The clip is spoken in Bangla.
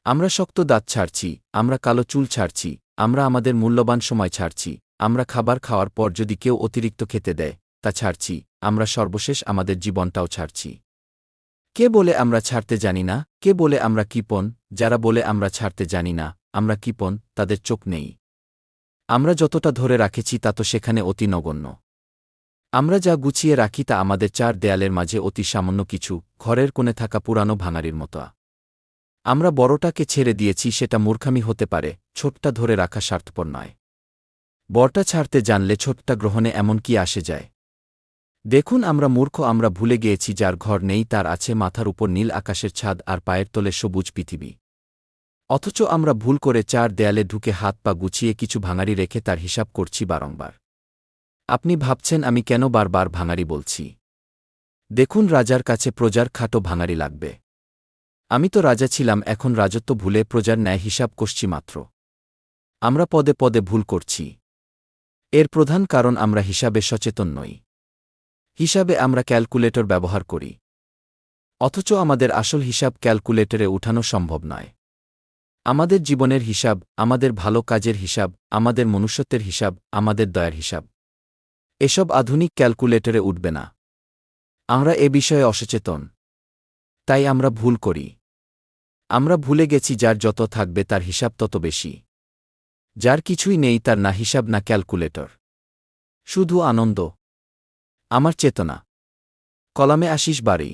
আমরা শক্ত দাঁত ছাড়ছি, আমরা কালো চুল ছাড়ছি, আমরা আমাদের মূল্যবান সময় ছাড়ছি, আমরা খাবার খাওয়ার পর যদি কেউ অতিরিক্ত খেতে দেয় তা ছাড়ছি, আমরা সর্বশেষ আমাদের জীবনটাও ছাড়ছি। কে বলে আমরা ছাড়তে জানি না? কে বলে আমরা কৃপণ? যারা বলে আমরা ছাড়তে জানি না, আমরা কৃপণ, তাদের চোখ নেই। আমরা যতটা ধরে রাখেছি তা তো সেখানে অতি নগণ্য। আমরা যা গুছিয়ে রাখি তা আমাদের চার দেয়ালের মাঝে অতি সামান্য কিছু, ঘরের কোণে থাকা পুরানো ভাঙাড়ির মতো। আমরা বড়টাকে ছেড়ে দিয়েছি, সেটা মূর্খামি হতে পারে, ছোটটা ধরে রাখা স্বার্থপর নয়। বড়টা ছাড়তে জানলে ছোটটা গ্রহণে এমন কি আসে যায়? দেখুন, আমরা মূর্খ, আমরা ভুলে গিয়েছি যার ঘর নেই তার আছে মাথার উপর নীল আকাশের ছাদ আর পায়ের তলে সবুজ পৃথিবী। অথচ আমরা ভুল করে চার দেয়ালে ঢুকে হাত পা গুছিয়ে কিছু ভাঙাড়ি রেখে তার হিসাব করছি বারংবার। আপনি ভাবছেন আমি কেন বারবার ভাঙাড়ি বলছি? দেখুন, রাজার কাছে প্রজার খাটো ভাঙাড়ি লাগবে। আমি তো রাজা ছিলাম, এখন রাজত্ব ভুলে প্রজার ন্যায় হিসাব কষছি মাত্র। আমরা পদে পদে ভুল করছি। এর প্রধান কারণ আমরা হিসাবে সচেতন নই। হিসাবে আমরা ক্যালকুলেটর ব্যবহার করি, অথচ আমাদের আসল হিসাব ক্যালকুলেটরে উঠানো সম্ভব নয়। আমাদের জীবনের হিসাব, আমাদের ভালো কাজের হিসাব, আমাদের মনুষ্যত্বের হিসাব, আমাদের দয়ার হিসাব, এসব আধুনিক ক্যালকুলেটরে উঠবে না। আমরা এ বিষয়ে অসচেতন, তাই আমরা ভুল করি। আমরা ভুলে গেছি যার যত থাকবে তার হিসাব তত বেশি। যার কিছুই নেই তার না হিসাব না ক্যালকুলেটর, শুধু আনন্দ। আমার চেতনা। কলামে আশিস বাড়ি।